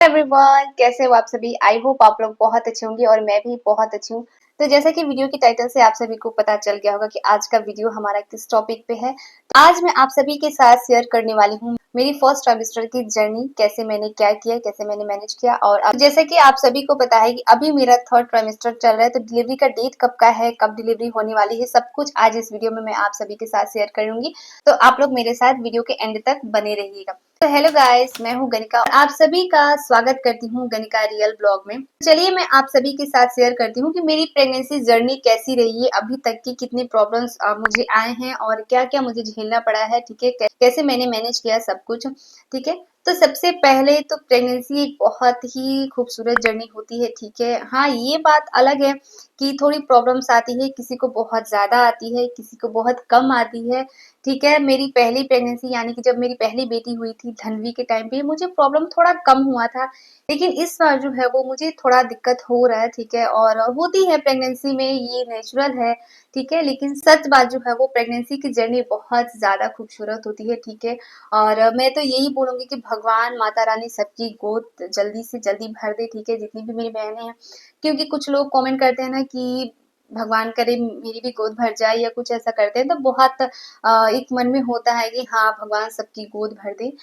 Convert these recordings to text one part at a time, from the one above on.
Everyone, कैसे हो आप सभी। आई होप आप लोग बहुत अच्छे होंगे और मैं भी बहुत अच्छी हूँ। तो जैसा कि वीडियो की टाइटल से आप सभी को पता चल गया होगा कि आज का वीडियो हमारा किस टॉपिक पे है। तो आज मैं आप सभी के साथ शेयर करने वाली हूँ मेरी फर्स्ट ट्राइमेस्टर की जर्नी, कैसे मैंने क्या किया, कैसे मैंने मैनेज किया। और जैसे कि आप सभी को पता है कि अभी मेरा थर्ड ट्राइमेस्टर चल रहा है, तो डिलीवरी का डेट कब का है, कब डिलीवरी होने वाली है, सब कुछ आज इस वीडियो में मैं आप सभी के साथ शेयर करूंगी। तो आप लोग मेरे साथ वीडियो के एंड तक बने रहिएगा। तो हेलो गाइस, मैं हूँ गनिका और आप सभी का स्वागत करती हूँ गनिका रियल ब्लॉग में। चलिए मैं आप सभी के साथ शेयर करती हूँ कि मेरी प्रेगनेंसी जर्नी कैसी रही है, अभी तक की कितनी प्रॉब्लम्स मुझे आए हैं और क्या क्या मुझे झेलना पड़ा है। ठीक है, कैसे मैंने मैनेज किया सब कुछ। ठीक है, तो सबसे पहले तो प्रेगनेंसी एक बहुत ही खूबसूरत जर्नी होती है। ठीक है, हाँ ये बात अलग है कि थोड़ी प्रॉब्लम्स आती है, किसी को बहुत ज्यादा आती है, किसी को बहुत कम आती है। ठीक है, मेरी पहली प्रेगनेंसी यानी कि जब मेरी पहली बेटी हुई थी धनवी के टाइम पे मुझे प्रॉब्लम थोड़ा कम हुआ था, लेकिन इस बार जो है वो मुझे थोड़ा दिक्कत हो रहा है। ठीक है, और होती है प्रेगनेंसी में, ये नेचुरल है। ठीक है, लेकिन सच बात जो है वो प्रेगनेंसी की जर्नी बहुत ज्यादा खूबसूरत होती है। ठीक है, और मैं तो यही बोलूंगी कि भगवान माता रानी सबकी गोद जल्दी से जल्दी भर दे। ठीक है, जितनी भी मेरी बहनें हैं, क्योंकि कुछ लोग कमेंट करते हैं ना कि भगवान करे मेरी भी गोद भर जाए या कुछ ऐसा करते हैं, तो बहुत एक मन में होता है कि हाँ भगवान सबकी गोद भर दे।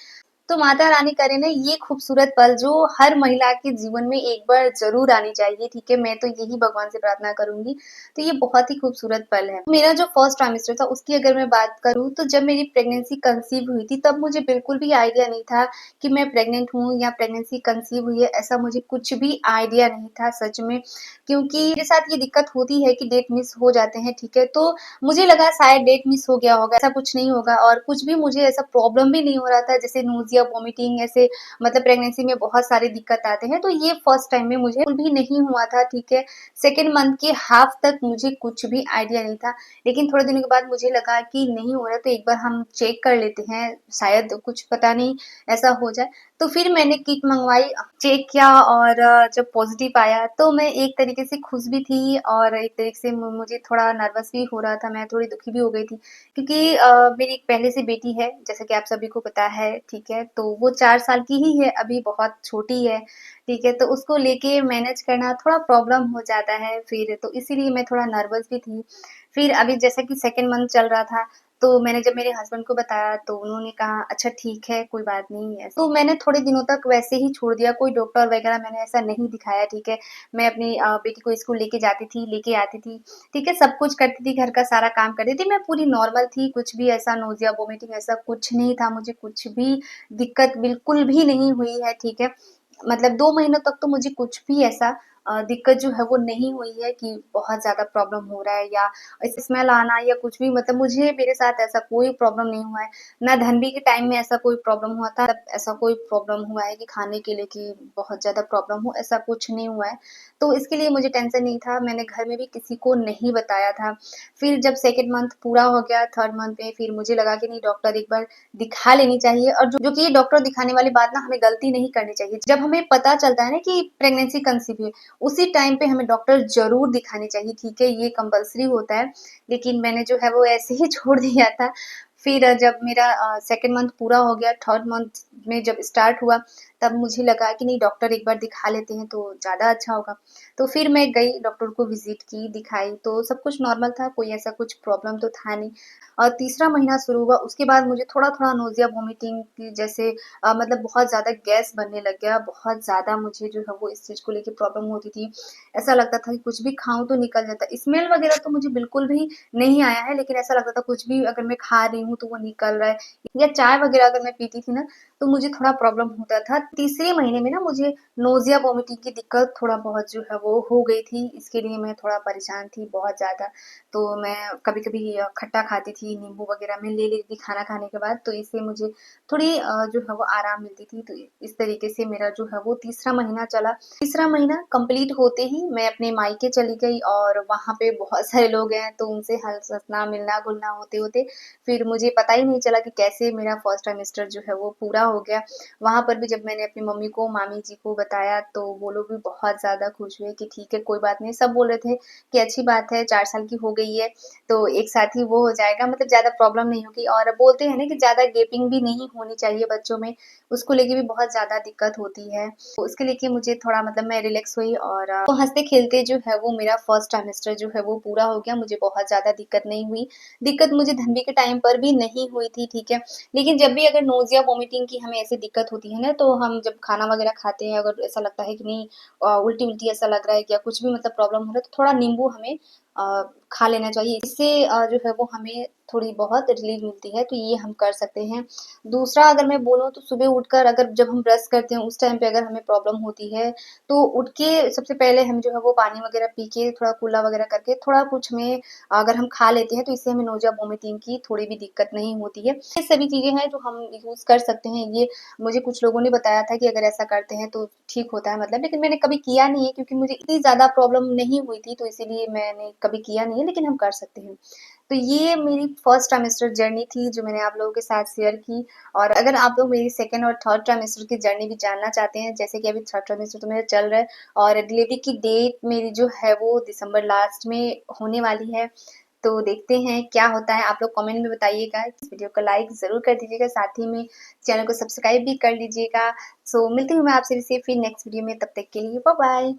तो माता रानी करे ना ये खूबसूरत पल जो हर महिला के जीवन में एक बार जरूर आनी चाहिए। ठीक है, मैं तो यही भगवान से प्रार्थना करूंगी। तो ये बहुत ही खूबसूरत पल है। मेरा जो फर्स्ट ट्राइमेस्टर था उसकी अगर मैं बात करूं, तो जब मेरी प्रेगनेंसी कंसीव हुई थी तब मुझे बिल्कुल भी आइडिया नहीं था कि मैं प्रेग्नेंट हूँ या प्रेगनेंसी कंसीव हुई है। ऐसा मुझे कुछ भी आइडिया नहीं था सच में, क्योंकि मेरे साथ ये दिक्कत होती है कि डेट मिस हो जाते हैं। ठीक है, तो मुझे लगा शायद डेट मिस हो गया होगा, ऐसा कुछ नहीं होगा और कुछ भी मुझे ऐसा प्रॉब्लम भी नहीं हो रहा था जैसे नोजिया, वॉमिटिंग, ऐसे मतलब प्रेगनेंसी में बहुत सारे दिक्कत आते हैं। तो ये फर्स्ट टाइम में मुझे बिल्कुल भी नहीं हुआ था। ठीक है, सेकेंड मंथ के हाफ तक मुझे कुछ भी आइडिया नहीं था, लेकिन थोड़े दिनों के बाद मुझे लगा कि नहीं हो रहा, तो एक बार हम चेक कर लेते हैं, शायद कुछ पता नहीं ऐसा हो जाए। तो फिर मैंने किट मंगवाई, चेक किया और जब पॉजिटिव आया तो मैं एक तरीके से खुश भी थी और एक तरीके से मुझे थोड़ा नर्वस भी हो रहा था, मैं थोड़ी दुखी भी हो गई थी, क्योंकि मेरी एक पहले से बेटी है जैसे कि आप सभी को पता है। ठीक है, तो वो 4 साल की ही है, अभी बहुत छोटी है। ठीक है, तो उसको लेके मैनेज करना थोड़ा प्रॉब्लम हो जाता है फिर, तो इसीलिए मैं थोड़ा नर्वस भी थी। फिर अभी जैसा कि सेकेंड मंथ चल रहा था, तो मैंने जब मेरे हस्बैंड को बताया तो उन्होंने कहा अच्छा ठीक है कोई बात नहीं है। तो मैंने थोड़े दिनों तक वैसे ही छोड़ दिया, कोई डॉक्टर वगैरह मैंने ऐसा नहीं दिखाया। ठीक है, मैं अपनी बेटी को स्कूल लेके जाती थी, लेके आती थी। ठीक है, सब कुछ करती थी, घर का सारा काम करती थी, मैं पूरी नॉर्मल थी, कुछ भी ऐसा नोजिया वोमिटिंग ऐसा कुछ नहीं था, मुझे कुछ भी दिक्कत बिल्कुल भी नहीं हुई है। ठीक है, मतलब 2 महीनों तक तो मुझे कुछ भी ऐसा दिक्कत जो है वो नहीं हुई है कि बहुत ज़्यादा प्रॉब्लम हो रहा है या स्मेल आना या कुछ भी, मतलब मुझे मेरे साथ ऐसा कोई प्रॉब्लम नहीं हुआ है। ना धनवी के टाइम में ऐसा कोई प्रॉब्लम हुआ था, ऐसा कोई प्रॉब्लम हुआ है कि खाने के लिए कि बहुत ज़्यादा प्रॉब्लम हो, ऐसा कुछ नहीं हुआ है। तो इसके लिए मुझे टेंशन नहीं था, मैंने घर में भी किसी को नहीं बताया था। फिर जब सेकंड मंथ पूरा हो गया, थर्ड मंथ में फिर मुझे लगा कि नहीं डॉक्टर एक बार दिखा लेनी चाहिए, और जो कि ये डॉक्टर दिखाने वाली बात ना हमें गलती नहीं करनी चाहिए। जब हमें पता चलता है ना कि प्रेगनेंसी कंसीव है, उसी टाइम पे हमें डॉक्टर जरूर दिखानी चाहिए। ठीक है, ये कंपलसरी होता है, लेकिन मैंने जो है वो ऐसे ही छोड़ दिया था। फिर जब मेरा सेकेंड मंथ पूरा हो गया, थर्ड मंथ में जब स्टार्ट हुआ, तब मुझे लगा कि नहीं डॉक्टर एक बार दिखा लेते हैं तो ज़्यादा अच्छा होगा। तो फिर मैं गई, डॉक्टर को विजिट की, दिखाई, तो सब कुछ नॉर्मल था, कोई ऐसा कुछ प्रॉब्लम तो था नहीं। और तीसरा महीना शुरू हुआ, उसके बाद मुझे थोड़ा थोड़ा नोजिया वोमिटिंग की जैसे मतलब बहुत ज़्यादा गैस बनने लग गया, बहुत ज़्यादा मुझे जो है वो इस चीज़ को लेके प्रॉब्लम होती थी। ऐसा लगता था कि कुछ भी खाऊं तो निकल जाता, स्मेल वगैरह तो मुझे बिल्कुल भी नहीं आया है, लेकिन ऐसा लगता था कुछ भी अगर मैं खा रही हूँ तो वो निकल रहा है, या चाय वगैरह अगर मैं पीती थी ना तो मुझे थोड़ा प्रॉब्लम होता था। तीसरे महीने में ना मुझे नोजिया वोमिटिंग की दिक्कत थोड़ा बहुत जो है वो हो गई थी, इसके लिए मैं थोड़ा परेशान थी बहुत ज़्यादा। तो मैं कभी कभी खट्टा खाती थी, नींबू वगैरह में ले लेती थी खाना खाने के बाद, तो इससे मुझे थोड़ी जो है वो आराम मिलती थी। तो इस तरीके से मेरा जो है वो तीसरा महीना चला। तीसरा महीना कंप्लीट होते ही मैं अपने मायके चली गई, और वहाँ पे बहुत सारे लोग हैं तो उनसे हंसना मिलना घुलना होते होते फिर मुझे पता ही नहीं चला कि कैसे मेरा फर्स्ट ट्राइमेस्टर जो है वो पूरा हो गया। वहाँ पर भी जब मैंने मैंने अपनी मम्मी को, मामी जी को बताया तो वो लोग भी बहुत ज़्यादा खुश हुए कि ठीक है, कोई बात नहीं। सब बोल रहे थे कि अच्छी बात है, 4 साल की हो गई है तो एक साथ ही वो हो जाएगा, मतलब ज़्यादा प्रॉब्लम नहीं होगी। और बोलते हैं ना कि ज़्यादा गैपिंग भी नहीं होनी चाहिए बच्चों में, उसको लेके भी बहुत ज़्यादा दिक्कत होती है। तो उसके लेके मुझे थोड़ा मतलब मैं रिलैक्स हुई और वो हँसते-खेलते जो है वो मेरा फर्स्ट ट्राइमेस्टर जो है वो पूरा हो गया। मुझे बहुत ज़्यादा दिक्कत नहीं हुई। दिक्कत मुझे धनवी के टाइम पर भी नहीं हुई थी, ठीक है। लेकिन जब भी अगर नोज़िया, वोमिटिंग की हमें ऐसी दिक्कत होती है ना, तो हम जब खाना वगैरह खाते हैं, अगर ऐसा लगता है कि नहीं उल्टी-उल्टी ऐसा लग रहा है या कुछ भी मतलब प्रॉब्लम हो रहा है, तो थोड़ा नींबू हमें खा लेना चाहिए। इससे जो है वो हमें थोड़ी बहुत रिलीफ मिलती है, तो ये हम कर सकते हैं। दूसरा अगर मैं बोलूँ तो सुबह उठकर अगर जब हम ब्रश करते हैं उस टाइम पे अगर हमें प्रॉब्लम होती है, तो उठ के सबसे पहले हम जो है वो पानी वगैरह पी के थोड़ा कुल्ला वगैरह करके थोड़ा कुछ में अगर हम खा लेते हैं, तो इससे हमें नोज़िया, वोमिटिंग की थोड़ी भी दिक्कत नहीं होती है। ये सभी चीज़ें हैं जो हम यूज़ कर सकते हैं। ये मुझे कुछ लोगों ने बताया था कि अगर ऐसा करते हैं तो ठीक होता है मतलब, लेकिन मैंने कभी किया नहीं है क्योंकि मुझे इतनी ज़्यादा प्रॉब्लम नहीं हुई थी, तो इसीलिए मैंने कभी किया नहीं है, लेकिन हम कर सकते हैं। तो ये मेरी फर्स्ट ट्राइमेस्टर जर्नी थी जो मैंने आप लोगों के साथ शेयर की। और अगर आप लोग मेरी सेकंड और थर्ड ट्राइमेस्टर की जर्नी भी जानना चाहते हैं, जैसे कि अभी थर्ड ट्राइमेस्टर तो मेरा चल रहा है और डिलीवरी की डेट मेरी जो है वो दिसंबर लास्ट में होने वाली है। तो देखते हैं क्या होता है, आप लोग कमेंट में बताइएगा। इस वीडियो को लाइक ज़रूर कर दीजिएगा, साथ ही में चैनल को सब्सक्राइब भी कर लीजिएगा। सो मिलती हूँ मैं आपसे फिर नेक्स्ट वीडियो में, तब तक के लिए बाय बाय।